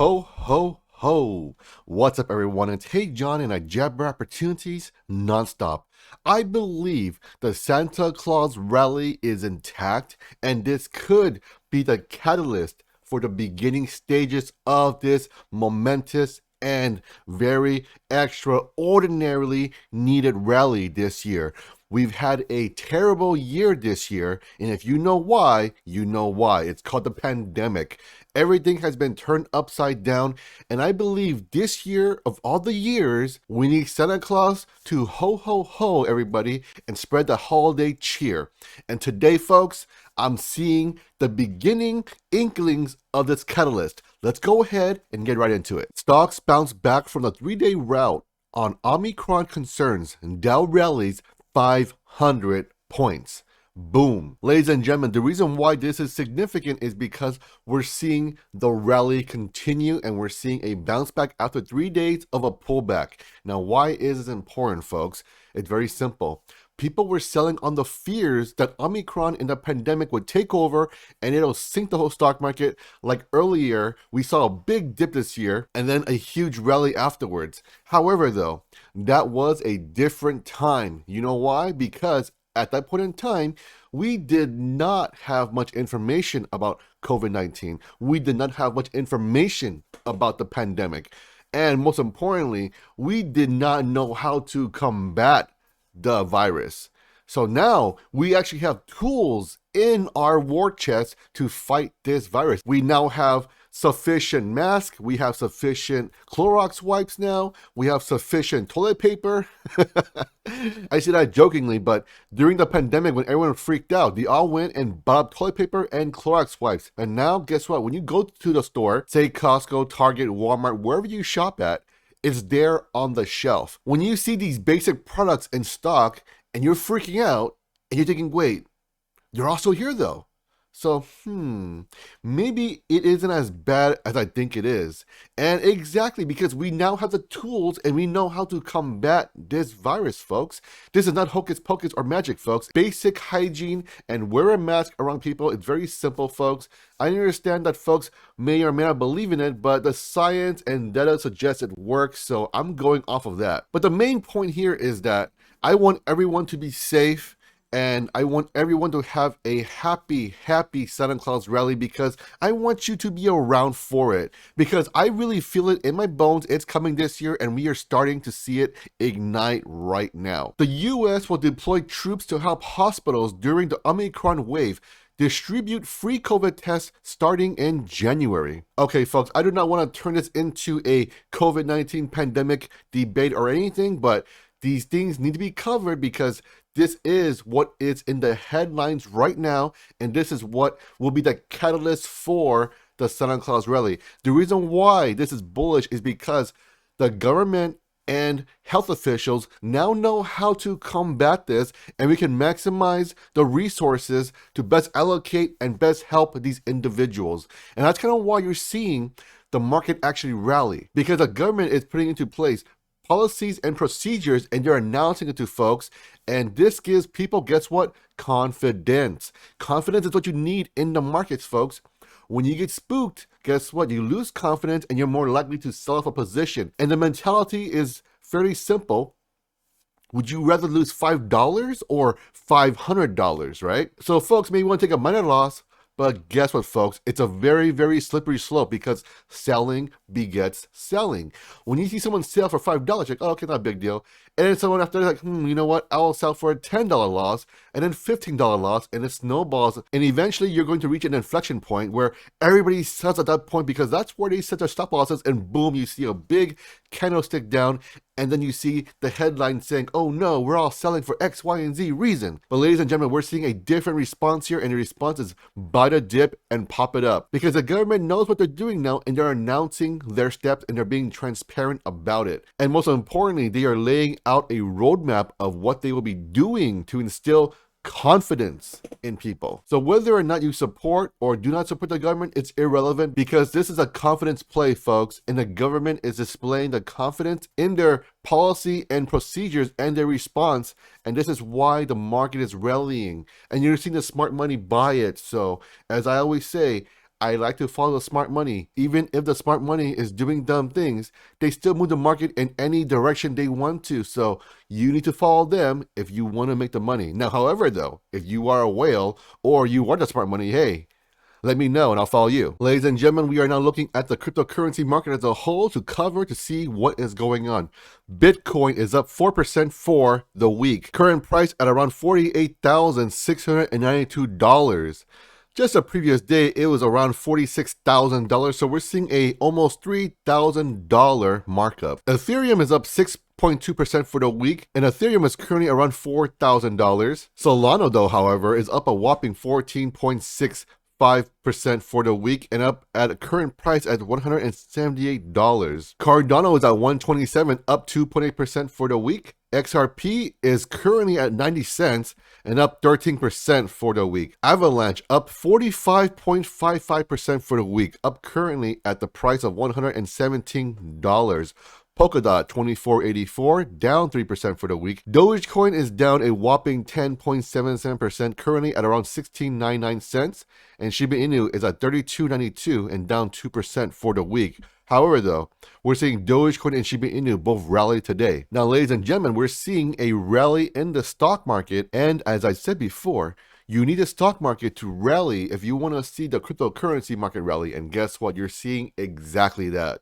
Ho, ho, ho. What's up, everyone? It's Hey John, and I jabber opportunities nonstop. I believe the Santa Claus rally is intact, and this could be the catalyst for the beginning stages of this momentous and very extraordinarily needed rally this year. We've had a terrible year this year, and if you know why, you know why. It's called the pandemic. Everything has been turned upside down, and I believe this year, of all the years, we need Santa Claus to ho ho ho everybody and spread the holiday cheer. And today, folks, I'm seeing the beginning inklings of this catalyst. Let's go ahead and get right into it. Stocks bounce back from the 3-day rout on Omicron concerns, and Dow rallies 500 points. Boom. Ladies and gentlemen, the reason why this is significant is because we're seeing the rally continue and we're seeing a bounce back after 3 days of a pullback. Now, why is this important, folks? It's very simple. People were selling on the fears that Omicron in the pandemic would take over and it'll sink the whole stock market. Like earlier, we saw a big dip this year and then a huge rally afterwards. However, though, that was a different time. You know why? Because at that point in time, we did not have much information about COVID-19. We did not have much information about the pandemic. And most importantly, we did not know how to combat the virus. So now we actually have tools in our war chest to fight this virus. We now have sufficient masks, we have sufficient Clorox wipes now, we have sufficient toilet paper. I say that jokingly, but during the pandemic when everyone freaked out, they all went and bought up toilet paper and Clorox wipes. And now guess what? When you go to the store, say Costco, Target, Walmart, wherever you shop at, it's there on the shelf. When you see these basic products in stock and you're freaking out and you're thinking, wait, they're also here though. So, maybe it isn't as bad as I think it is. And exactly because we now have the tools and we know how to combat this virus, folks. This is not hocus pocus or magic, folks. Basic hygiene and wear a mask around people. It's very simple, folks. I understand that folks may or may not believe in it, but the science and data suggests it works, so I'm going off of that. But the main point here is that I want everyone to be safe. And I want everyone to have a happy Santa Claus rally because I want you to be around for it. Because I really feel it in my bones. It's coming this year and we are starting to see it ignite right now. The US will deploy troops to help hospitals during the Omicron wave. Distribute free COVID tests starting in January. Okay, folks, I do not want to turn this into a COVID-19 pandemic debate or anything, but these things need to be covered because this is what is in the headlines right now, and this is what will be the catalyst for the Santa Claus rally. The reason why this is bullish is because the government and health officials now know how to combat this, and we can maximize the resources to best allocate and best help these individuals. And that's kind of why you're seeing the market actually rally, because the government is putting into place policies and procedures and they're announcing it to folks, and this gives people, guess what? Confidence. Confidence is what you need in the markets, folks. When you get spooked, guess what? You lose confidence and you're more likely to sell off a position. And the mentality is fairly simple. Would you rather lose $5 or $500, right? So folks may want to take a minor loss, but guess what, folks? It's a very slippery slope because selling begets selling. When you see someone sell for $5, you're like, oh, okay, not a big deal. And then someone after like, you know what? I will sell for a $10 loss and then $15 loss, and it snowballs. And eventually you're going to reach an inflection point where everybody sells at that point because that's where they set their stop losses, and boom, you see a big candlestick down. And then you see the headline saying, oh no, we're all selling for X, Y, and Z reason. But ladies and gentlemen, we're seeing a different response here, and the response is buy the dip and pop it up. Because the government knows what they're doing now, and they're announcing their steps, and they're being transparent about it. And most importantly, they are laying out a roadmap of what they will be doing to instill confidence in people. So whether or not you support or do not support the government, it's irrelevant because this is a confidence play, folks, and the government is displaying the confidence in their policy and procedures and their response, and this is why the market is rallying, and you're seeing the smart money buy it. So as I always say, I like to follow the smart money. Even if the smart money is doing dumb things, they still move the market in any direction they want to. So you need to follow them if you want to make the money. Now, however, though, if you are a whale or you are the smart money, hey, let me know and I'll follow you. Ladies and gentlemen, we are now looking at the cryptocurrency market as a whole to see what is going on. Bitcoin is up 4% for the week. Current price at around $48,692. Just the previous day, it was around $46,000. So we're seeing a almost $3,000 markup. Ethereum is up 6.2% for the week, and Ethereum is currently around $4,000. Solana, though, however, is up a whopping 14.65% for the week and up at a current price at $178. Cardano is at 127, up 2.8% for the week. XRP is currently at 90 cents and up 13% for the week. Avalanche up 45.55% for the week, up currently at the price of $117. Polkadot 2484, down 3% for the week. Dogecoin is down a whopping 10.77%, currently at around 16.99 cents, and Shiba Inu is at 32.92 and down 2% for the week. However, though, we're seeing Dogecoin and Shiba Inu both rally today. Now, ladies and gentlemen, we're seeing a rally in the stock market, and as I said before, you need a stock market to rally if you want to see the cryptocurrency market rally, and guess what? You're seeing exactly that.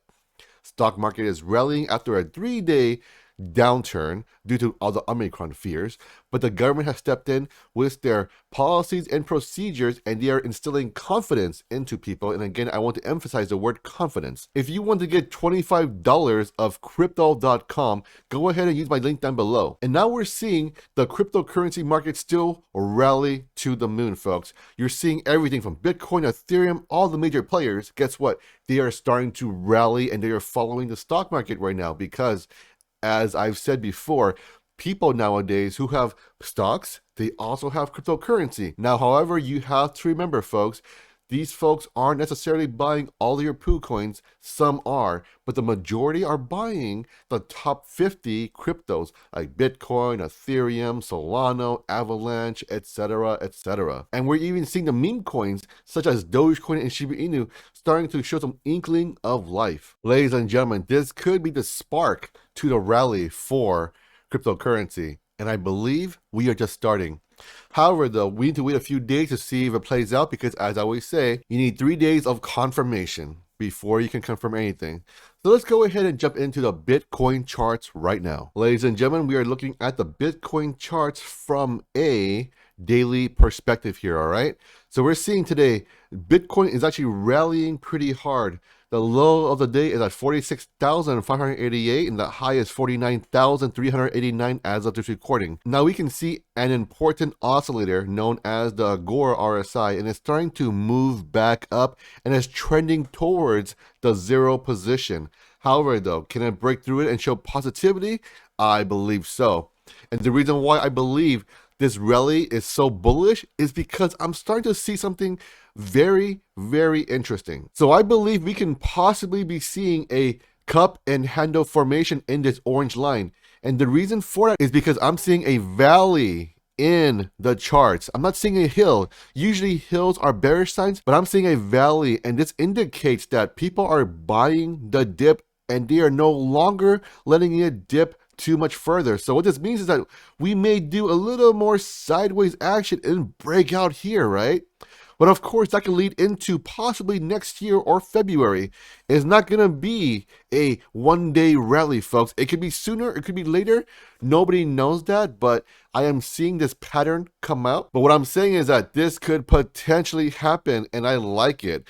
Stock market is rallying after a 3-day downturn due to all the Omicron fears, but the government has stepped in with their policies and procedures, and they are instilling confidence into people. And again, I want to emphasize the word confidence. If you want to get $25 of crypto.com, go ahead and use my link down below. And now we're seeing the cryptocurrency market still rally to the moon, folks. You're seeing everything from Bitcoin, Ethereum, all the major players. Guess what? They are starting to rally, and they are following the stock market right now because, as I've said before, people nowadays who have stocks, they also have cryptocurrency. Now, however, you have to remember, folks, these folks aren't necessarily buying all of your KuCoins. Some are, but the majority are buying the top 50 cryptos like Bitcoin, Ethereum, Solana, Avalanche, etc., etc. And we're even seeing the meme coins such as Dogecoin and Shiba Inu starting to show some inkling of life. Ladies and gentlemen, this could be the spark to the rally for cryptocurrency, and I believe we are just starting. However, though, we need to wait a few days to see if it plays out because, as I always say, you need 3 days of confirmation before you can confirm anything. So let's go ahead and jump into the Bitcoin charts right now. Ladies and gentlemen, we are looking at the Bitcoin charts from a daily perspective here, all right? So we're seeing today, Bitcoin is actually rallying pretty hard. The low of the day is at 46,588 and the high is 49,389 as of this recording. Now we can see an important oscillator known as the Agora RSI, and it's starting to move back up and is trending towards the zero position. However, though, can it break through it and show positivity? I believe so. And the reason why I believe this rally is so bullish is because I'm starting to see something very, very interesting. So I believe we can possibly be seeing a cup and handle formation in this orange line. And the reason for that is because I'm seeing a valley in the charts. I'm not seeing a hill. Usually hills are bearish signs, but I'm seeing a valley, and this indicates that people are buying the dip and they are no longer letting it dip too much further. So what this means is that we may do a little more sideways action and break out here, right? But of course, that can lead into possibly next year or February. It's not going to be a one-day rally, folks. It could be sooner, it could be later. Nobody knows that, but I am seeing this pattern come out. But what I'm saying is that this could potentially happen, and I like it.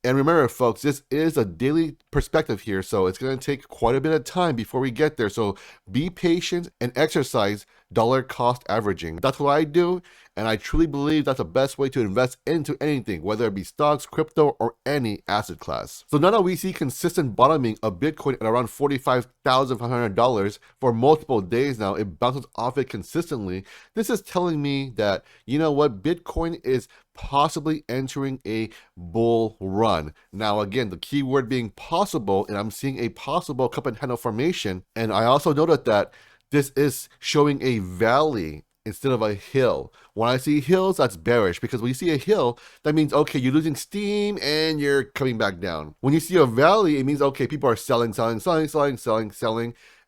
And remember, folks, this is a daily perspective here, so it's going to take quite a bit of time before we get there. So be patient and exercise dollar cost averaging. That's what I do, and I truly believe that's the best way to invest into anything, whether it be stocks, crypto, or any asset class. So now that we see consistent bottoming of Bitcoin at around $45,500 for multiple days now, it bounces off it consistently. This is telling me that, you know what, Bitcoin is possibly entering a bull run. Now, again, the key word being possible, and I'm seeing a possible cup and handle formation. And I also noted that this is showing a valley instead of a hill. When I see hills, that's bearish, because when you see a hill, that means, okay, you're losing steam and you're coming back down. When you see a valley, it means, okay, people are selling,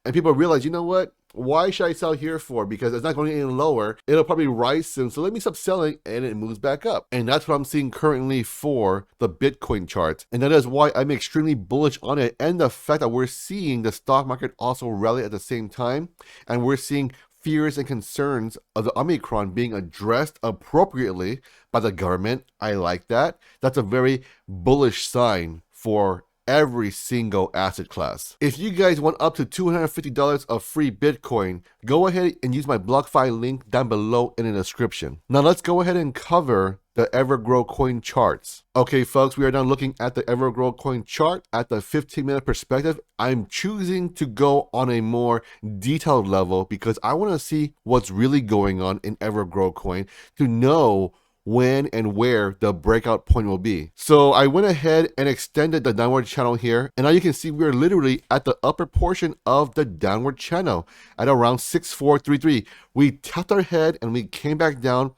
and people realize, you know what? Why should I sell here for? Because it's not going any lower. It'll probably rise soon. So let me stop selling, and it moves back up. And that's what I'm seeing currently for the Bitcoin chart. And that is why I'm extremely bullish on it. And the fact that we're seeing the stock market also rally at the same time. And we're seeing fears and concerns of the Omicron being addressed appropriately by the government. I like that. That's a very bullish sign for every single asset class. If you guys want up to $250 of free Bitcoin, go ahead and use my BlockFi link down below in the description. Now let's go ahead and cover the Evergrow coin charts. Okay, folks, we are now looking at the Evergrow coin chart at the 15-minute perspective. I'm choosing to go on a more detailed level because I want to see what's really going on in Evergrow coin to know when and where the breakout point will be. So I went ahead and extended the downward channel here, and now you can see we're literally at the upper portion of the downward channel at around 6433. We tapped our head and we came back down,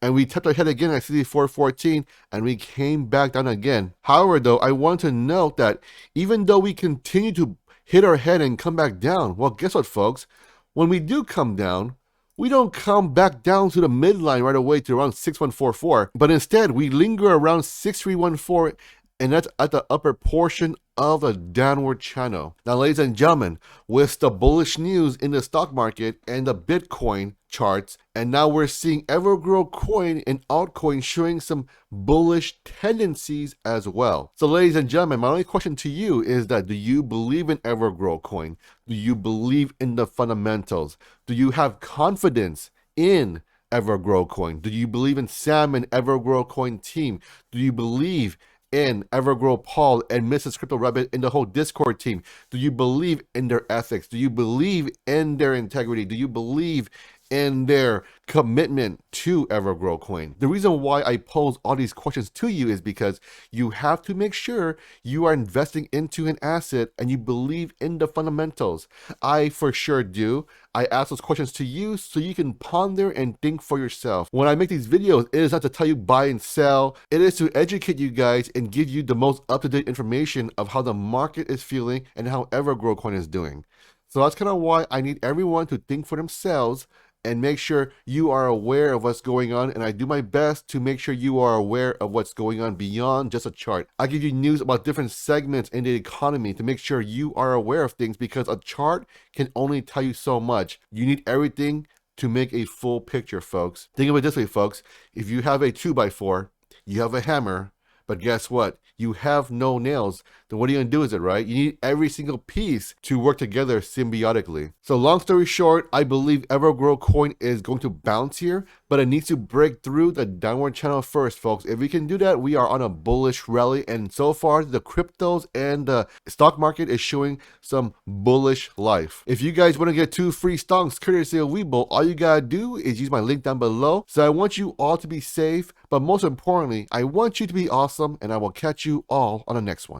and we tapped our head again at 6414, and we came back down again. However, though, I want to note that even though we continue to hit our head and come back down, well, guess what, folks? When we do come down, we don't come back down to the midline right away to around 6144, but instead we linger around 6314, and that's at the upper portion of the downward channel. Now, ladies and gentlemen, with the bullish news in the stock market and the Bitcoin charts, and now we're seeing Evergrow coin and altcoin showing some bullish tendencies as well. So ladies and gentlemen, my only question to you is that, do you believe in Evergrow coin? Do you believe in the fundamentals? Do you have confidence in Evergrow coin? Do you believe in Sam and Evergrow coin team? Do you believe in Evergrow Paul and Mrs. Crypto Rabbit in the whole Discord team? Do you believe in their ethics? Do you believe in their integrity? Do you believe in their commitment to Evergrow coin? The reason why I pose all these questions to you is because you have to make sure you are investing into an asset and you believe in the fundamentals. I for sure do. I ask those questions to you so you can ponder and think for yourself. When I make these videos, it is not to tell you buy and sell. It is to educate you guys and give you the most up-to-date information of how the market is feeling and how Evergrow coin is doing. So that's kind of why I need everyone to think for themselves and make sure you are aware of what's going on. And I do my best to make sure you are aware of what's going on beyond just a chart. I give you news about different segments in the economy to make sure you are aware of things, because a chart can only tell you so much. You need everything to make a full picture, folks. Think of it this way, folks. If you have a 2x4, you have a hammer, but guess what? You have no nails. Then what are you going to do with it, right? You need every single piece to work together symbiotically. So long story short, I believe Evergrow coin is going to bounce here, but it needs to break through the downward channel first, folks. If we can do that, we are on a bullish rally. And so far, the cryptos and the stock market is showing some bullish life. If you guys want to get 2 free stocks courtesy of WEBULL, all you got to do is use my link down below. So I want you all to be safe, but most importantly, I want you to be awesome, and I will catch you all on the next one.